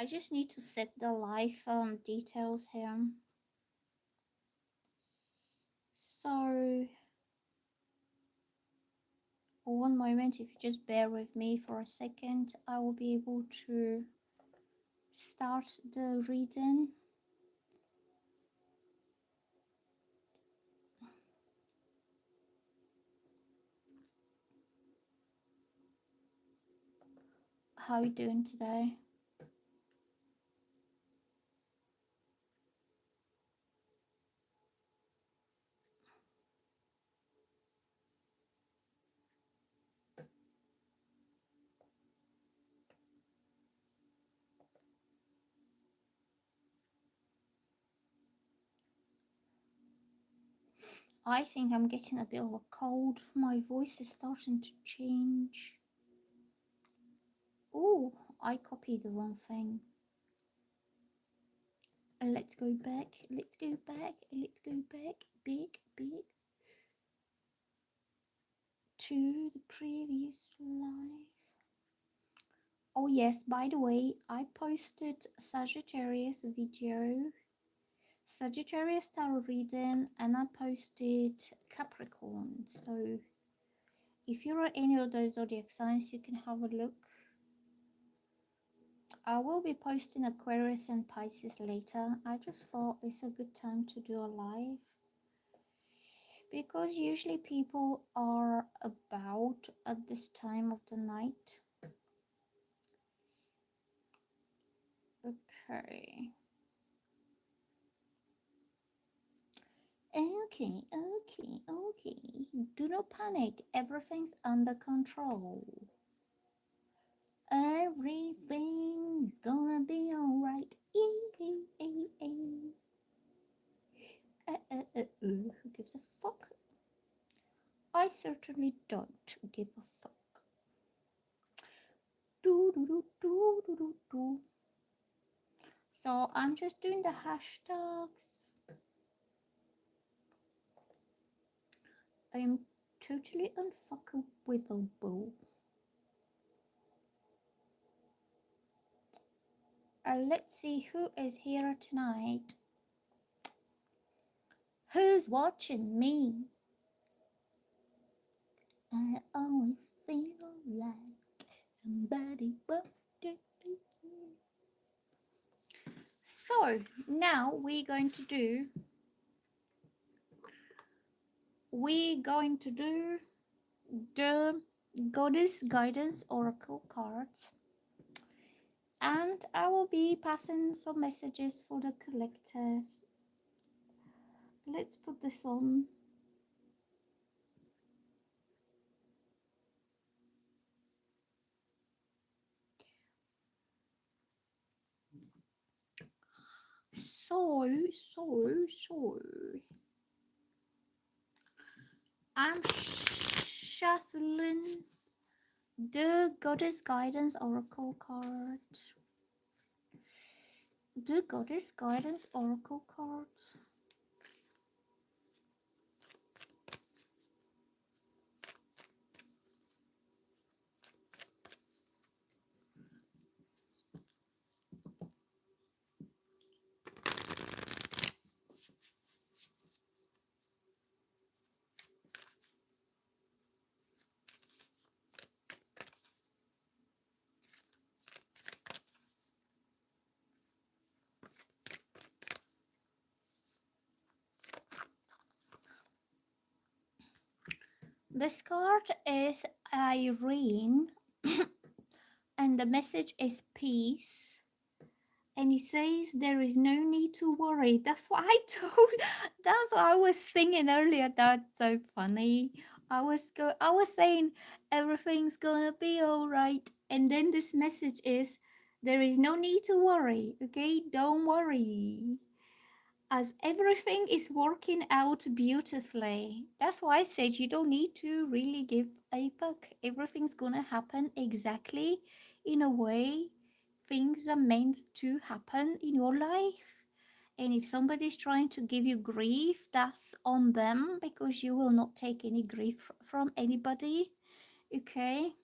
I just need to set the live details here. So, one moment, if you just bear with me for a second, I will be able to start the reading. How are you doing today? I think I'm getting a bit of a cold. My voice is starting to change. Oh, I copied the wrong thing. Let's go back. Let's go back. Let's go back. Big to the previous live. Oh yes, by the way, I posted Sagittarius video, Sagittarius tarot reading, and I posted Capricorn. So if you're any of those zodiac signs, you can have a look. I will be posting Aquarius and Pisces later. I just thought it's a good time to do a live because usually people are about at this time of the night. Okay. Okay. Do not panic. Everything's under control. Everything's gonna be alright. Who gives a fuck? I certainly don't give a fuck. So I'm just doing the hashtags. I'm totally unfuckable. Let's see who is here tonight. Who's watching me? I always feel like somebody's birthday. So now we're going to do the Goddess Guidance Oracle cards, and I will be passing some messages for the collective. Let's put this on. So I'm shuffling the Goddess Guidance Oracle card. The Goddess Guidance Oracle cards. This card is Irene, and the message is peace. And he says there is no need to worry. That's what I told. That's what I was singing earlier. That's so funny. I was saying everything's gonna be all right, and then this message is there is no need to worry. Okay, don't worry, as everything is working out beautifully. That's why I said you don't need to really give a fuck. Everything's gonna happen exactly in a way things are meant to happen in your life. And if somebody's trying to give you grief, that's on them, because you will not take any grief from anybody. Okay?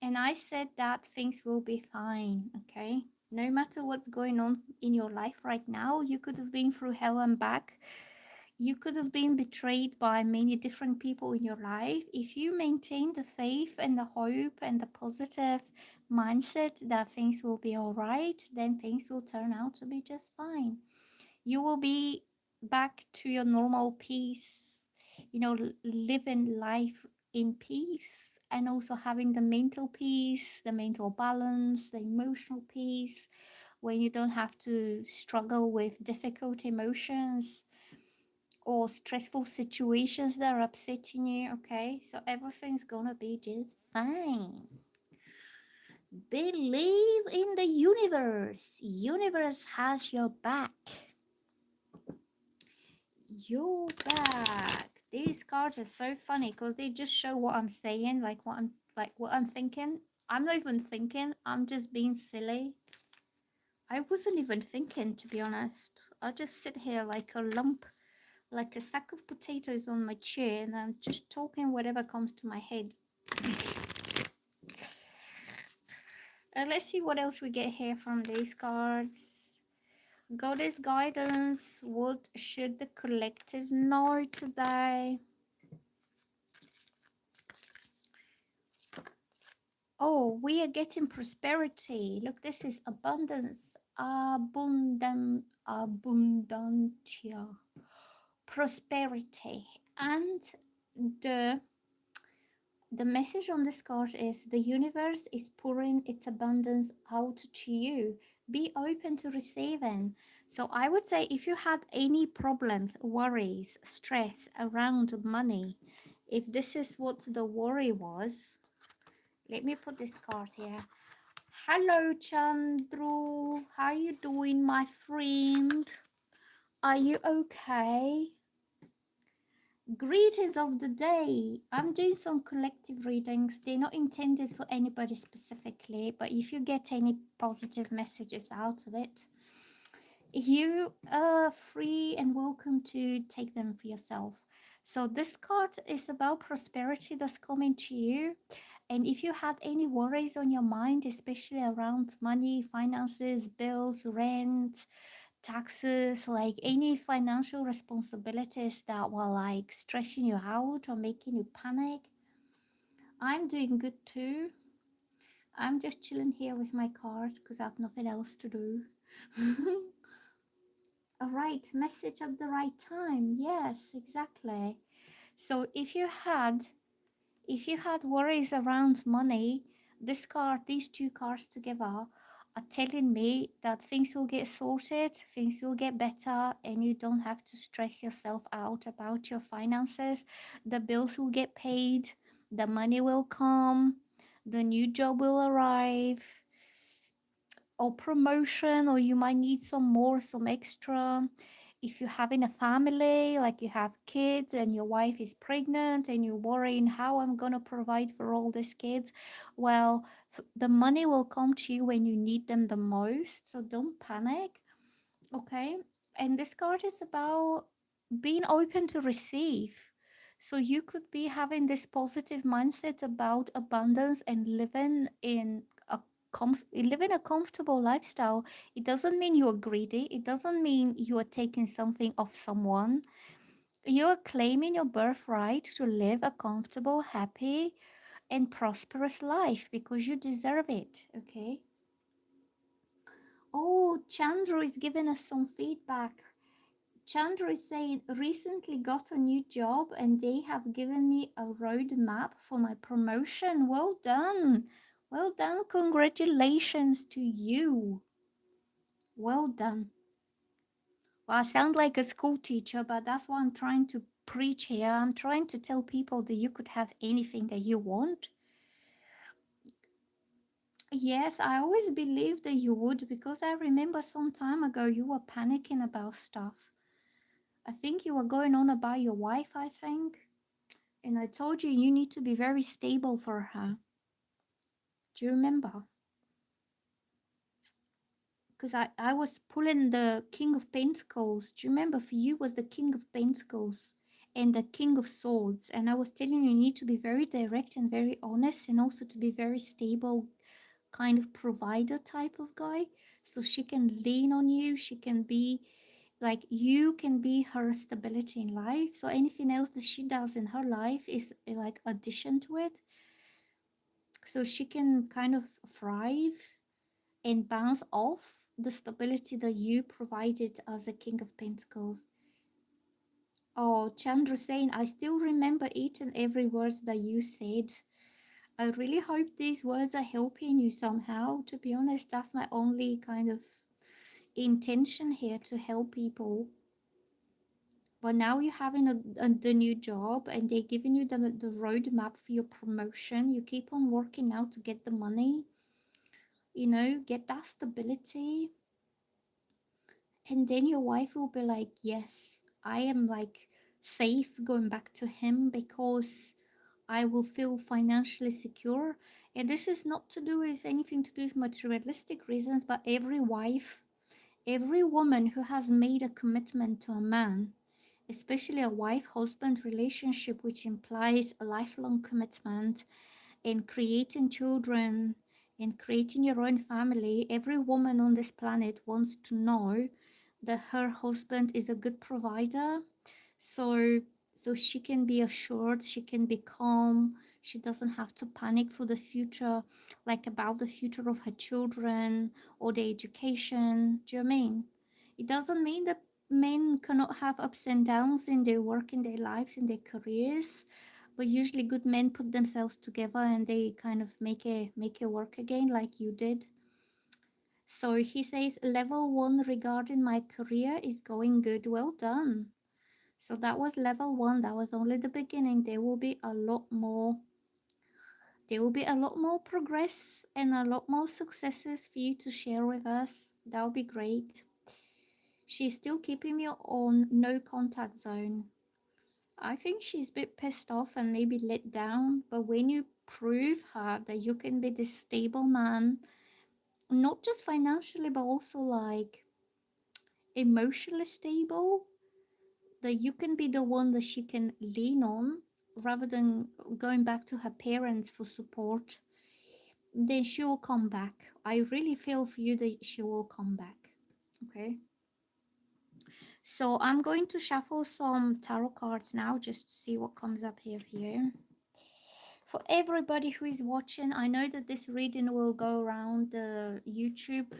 And I said that things will be fine. Okay? No matter what's going on in your life right now, you could have been through hell and back. You could have been betrayed by many different people in your life. If you maintain the faith and the hope and the positive mindset that things will be all right, then things will turn out to be just fine. You will be back to your normal peace, living life in peace, and also having the mental peace, the mental balance, the emotional peace, where you don't have to struggle with difficult emotions or stressful situations that are upsetting you. Okay, so everything's gonna be just fine. Believe in the universe has your back. Your back. These cards are so funny because they just show what I'm saying, what I'm thinking. I'm not even thinking, I'm just being silly. I wasn't even thinking, to be honest. I just sit here like a lump, like a sack of potatoes on my chair, and I'm just talking whatever comes to my head. Let's see what else we get here from these cards. Goddess guidance. What should the collective know today? Oh, we are getting prosperity. Look, this is abundance. Abundantia. Prosperity. And the the message on this card is the universe is pouring its abundance out to you. Be open to receiving. So I would say if you had any problems, worries, stress around money, if this is what the worry was, let me put this card here. Hello, Chandru. How you doing, my friend? Are you okay? Greetings of the day. I'm doing some collective readings. They're not intended for anybody specifically, but if you get any positive messages out of it, you are free and welcome to take them for yourself. So this card is about prosperity that's coming to you. And if you had any worries on your mind, especially around money, finances, bills, rent, taxes, like any financial responsibilities that were like stressing you out or making you panic, I'm doing good too. I'm just chilling here with my cards because I have nothing else to do. A right message at the right time. Yes, exactly. So if you had worries around money, these two cards together are telling me that things will get sorted, things will get better, and you don't have to stress yourself out about your finances. The bills will get paid, the money will come, the new job will arrive, or promotion, or you might need some extra. If you're having a family, like you have kids and your wife is pregnant and you're worrying how I'm going to provide for all these kids, well, the money will come to you when you need them the most, so don't panic. Okay. And this card is about being open to receive. So you could be having this positive mindset about abundance and living a comfortable lifestyle. It doesn't mean you're greedy. It doesn't mean you are taking something off someone. You are claiming your birthright to live a comfortable, happy, and prosperous life because you deserve it. Okay. Oh, Chandra is giving us some feedback. Chandra is saying, recently got a new job and they have given me a roadmap for my promotion. Well done. Well done. Congratulations to you. Well done. Well, I sound like a school teacher, but that's what I'm trying to preach here. I'm trying to tell people that you could have anything that you want. Yes, I always believed that you would because I remember some time ago you were panicking about stuff. I think you were going on about your wife, I think. And I told you you need to be very stable for her. Do you remember? Because I was pulling the King of Pentacles. Do you remember? For you was the King of Pentacles and the King of Swords. And I was telling you need to be very direct and very honest and also to be very stable kind of provider type of guy. so she can lean on you. She can be like, you can be her stability in life. So anything else that she does in her life is like addition to it. So she can kind of thrive and bounce off the stability that you provided as a King of Pentacles. Oh, Chandra saying, I still remember each and every word that you said. I really hope these words are helping you somehow. To be honest, that's my only kind of intention here, to help people. But now you're having the new job and they're giving you the roadmap for your promotion. You keep on working now to get the money, you know, get that stability. And then your wife will be like, yes, I am like safe going back to him because I will feel financially secure. And this is not to do with anything to do with materialistic reasons, but every wife, every woman who has made a commitment to a man, especially a wife-husband relationship, which implies a lifelong commitment in creating children, in creating your own family, every woman on this planet wants to know that her husband is a good provider. So so she can be assured, she can be calm, she doesn't have to panic for the future, like about the future of her children or their education. Do you know what I mean? It doesn't mean that men cannot have ups and downs in their work, in their lives, in their careers, but usually good men put themselves together and they kind of make it work again, like you did. So he says, level 1 regarding my career is going good. Well done. So that was level 1. That was only the beginning. There will be a lot more. There will be a lot more progress and a lot more successes for you to share with us. That would be great. She's still keeping me on no contact zone. I think she's a bit pissed off and maybe let down. But when you prove her that you can be this stable man, not just financially, but also like emotionally stable, that you can be the one that she can lean on rather than going back to her parents for support, then she will come back. I really feel for you that she will come back. Okay. So I'm going to shuffle some tarot cards now just to see what comes up here for you. For everybody who is watching, I know that this reading will go around the YouTube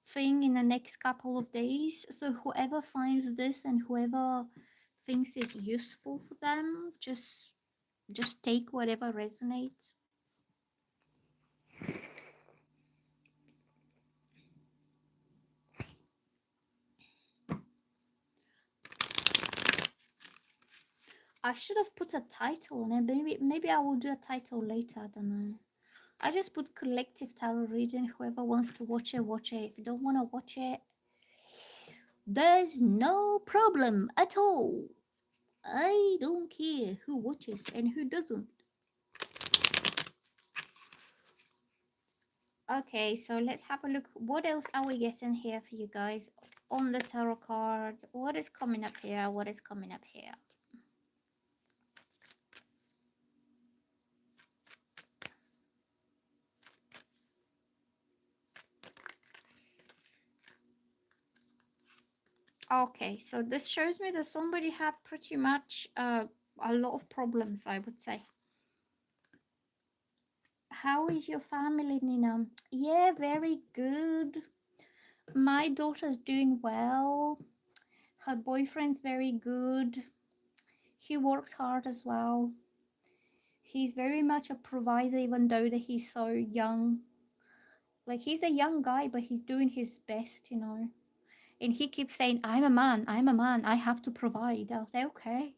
thing in the next couple of days. So whoever finds this and whoever thinks it's useful for them, just take whatever resonates. I should have put a title on it. Maybe I will do a title later. I don't know. I just put collective tarot reading. Whoever wants to watch it, watch it. If you don't want to watch it, there's no problem at all. I don't care who watches and who doesn't. Okay, so let's have a look. What else are we getting here for you guys on the tarot cards? What is coming up here? What is coming up here? Okay, so this shows me that somebody had pretty much a lot of problems, I would say. How is your family, Nina? Yeah, very good. My daughter's doing well. Her boyfriend's very good. He works hard as well. He's very much a provider, even though that he's so young. Like, he's a young guy, but he's doing his best, you know. And he keeps saying, I'm a man, I have to provide. I'll say, okay,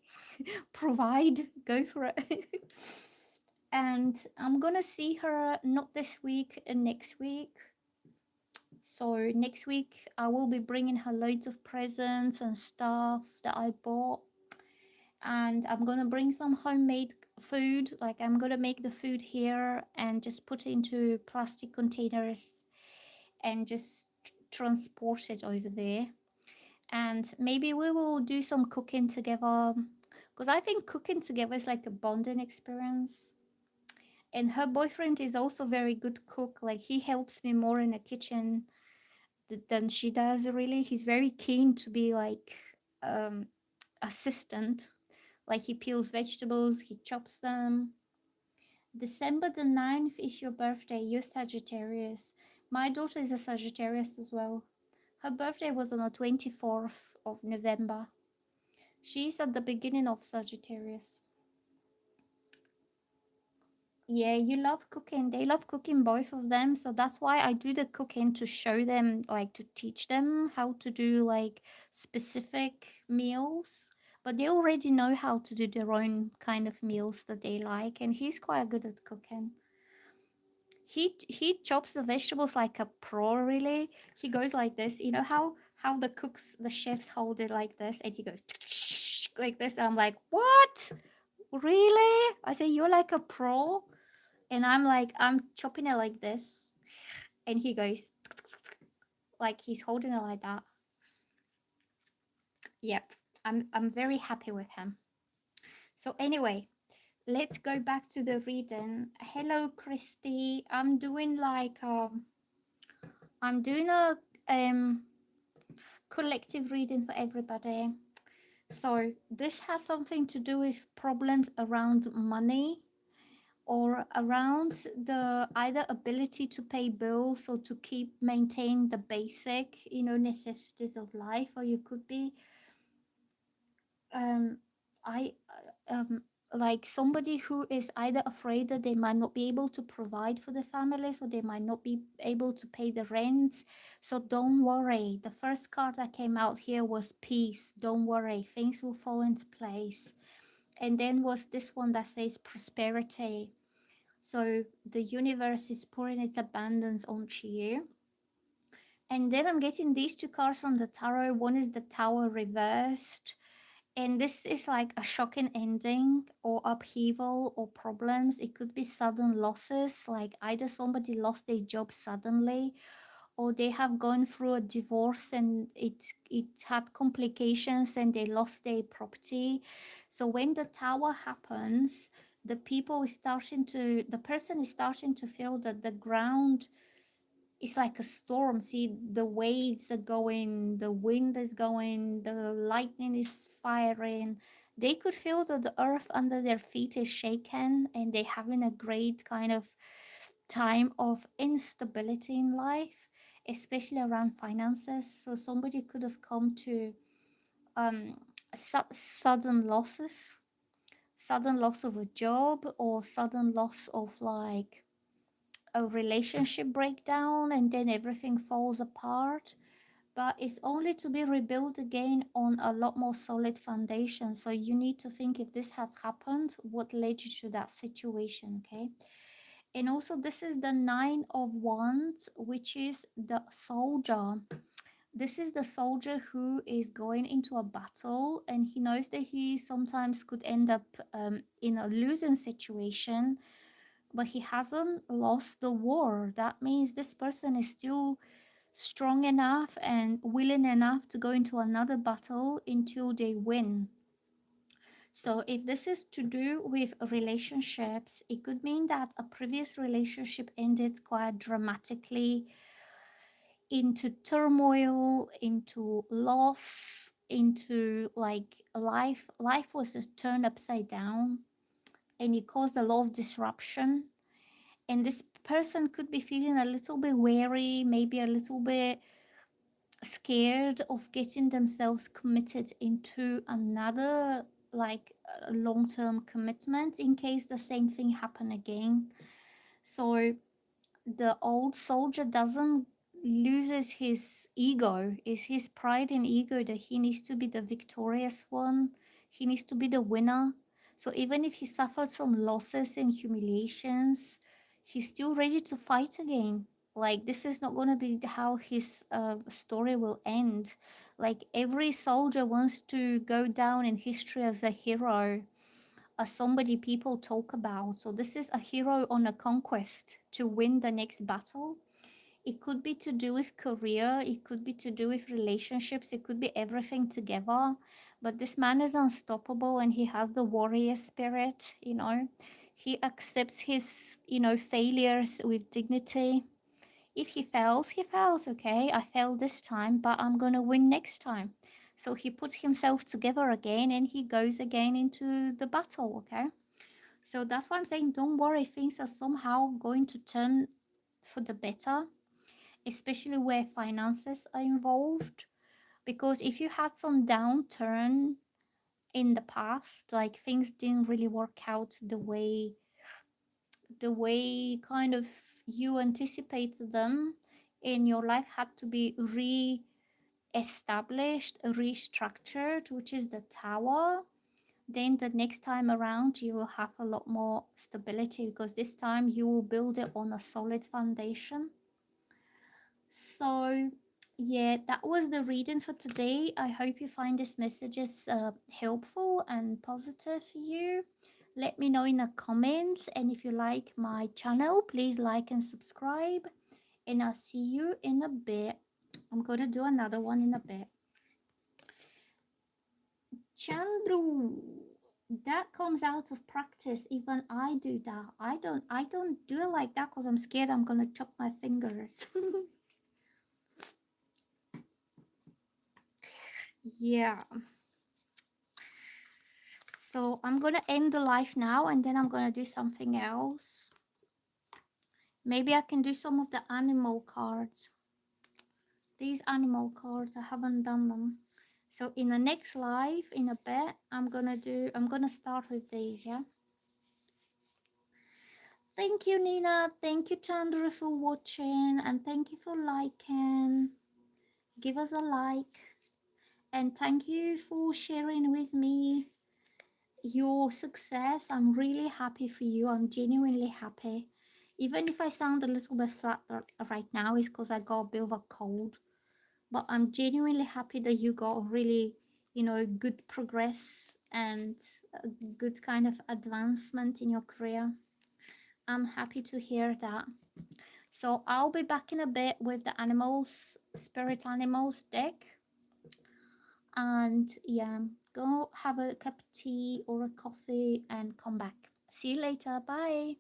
provide, go for it. And I'm gonna see her not this week and next week. So next week I will be bringing her loads of presents and stuff that I bought. And I'm gonna bring some homemade food. Like, I'm gonna make the food here and just put it into plastic containers and just transport it over there. And maybe we will do some cooking together, because I think cooking together is like a bonding experience. And her boyfriend is also very good cook. Like, he helps me more in the kitchen. than she does, really. He's very keen to be like um assistant. Like he peels vegetables, he chops them. December the 9th is your birthday. You're Sagittarius. My daughter is a Sagittarius as well. Her birthday was on the 24th of November. She's at the beginning of Sagittarius. Yeah, you love cooking. They love cooking, both of them. So that's why I do the cooking, to show them, like to teach them how to do like specific meals. But they already know how to do their own kind of meals that they like. And he's quite good at cooking. He chops the vegetables like a pro, really. He goes like this. You know how the cooks, the chefs hold it like this, and he goes like this. I'm like, what? Really? I say, you're like a pro. And I'm like, I'm chopping it like this. And he goes like he's holding it like that. Yep. I'm very happy with him. So anyway, let's go back to the reading. Hello, Christy. I'm doing a collective reading for everybody. So this has something to do with problems around money, or around the either ability to pay bills or to keep maintain the basic, necessities of life. Or you could be um I like somebody who is either afraid that they might not be able to provide for the families, or they might not be able to pay the rent. So don't worry. The first card that came out here was peace. Don't worry, things will fall into place. And then was this one that says prosperity. So the universe is pouring its abundance onto you. And then I'm getting these two cards from the tarot. One is the Tower reversed. And this is like a shocking ending, or upheaval, or problems. It could be sudden losses, like either somebody lost their job suddenly, or they have gone through a divorce and it had complications and they lost their property. So when the Tower happens, the person is starting to feel that the ground is like a storm. See, the waves are going, the wind is going, the lightning is firing. They could feel that the earth under their feet is shaken, and they're having a great kind of time of instability in life, especially around finances. So somebody could have come to um, sudden losses, sudden loss of a job, or sudden loss of like a relationship breakdown, and then everything falls apart. But it's only to be rebuilt again on a lot more solid foundation. So you need to think, if this has happened, what led you to that situation, okay? And also, this is the Nine of Wands, which is the soldier. This is the soldier who is going into a battle, and he knows that he sometimes could end up in a losing situation, but he hasn't lost the war. That means this person is still strong enough and willing enough to go into another battle until they win. So if this is to do with relationships, it could mean that a previous relationship ended quite dramatically, into turmoil, into loss, into like life was just turned upside down, and it caused a lot of disruption. And this person could be feeling a little bit wary, maybe a little bit scared of getting themselves committed into another like long-term commitment, in case the same thing happen again. So the old soldier doesn't loses his ego, is his pride and ego, that he needs to be the victorious one, he needs to be the winner. So even if he suffered some losses and humiliations, he's still ready to fight again. Like, this is not going to be how his story will end. Like, every soldier wants to go down in history as a hero, as somebody people talk about. So this is a hero on a conquest to win the next battle. It could be to do with career, it could be to do with relationships, it could be everything together. But this man is unstoppable, and he has the warrior spirit. He accepts his failures with dignity. If he fails, he fails, okay? I failed this time, but I'm gonna win next time. So he puts himself together again and he goes again into the battle, okay? So that's why I'm saying don't worry, things are somehow going to turn for the better, especially where finances are involved. Because if you had some downturn in the past, like things didn't really work out the way kind of you anticipated them, and your life had to be re-established, restructured, which is the tower, then the next time around you will have a lot more stability because this time you will build it on a solid foundation. So yeah, that was the reading for today. I hope you find this messages helpful and positive for you. Let me know in the comments, and if you like my channel, please like and subscribe, and I'll see you in a bit. I'm gonna do another one in a bit. Chandru, that comes out of practice. Even I do that. I don't do it like that because I'm scared I'm gonna chop my fingers. Yeah. So I'm gonna end the live now and then I'm gonna do something else. Maybe I can do some of the animal cards. These animal cards, I haven't done them. So in the next live, in a bit, I'm gonna start with these, yeah? Thank you, Nina. Thank you, Chandra, for watching, and thank you for liking. Give us a like, and thank you for sharing with me your success. I'm really happy for you. I'm genuinely happy. Even if I sound a little bit flat right now, it's because I got a bit of a cold. But I'm genuinely happy that you got really, good progress and a good kind of advancement in your career. I'm happy to hear that. So I'll be back in a bit with the animals, spirit animals deck. And yeah, go have a cup of tea or a coffee and come back. See you later. Bye.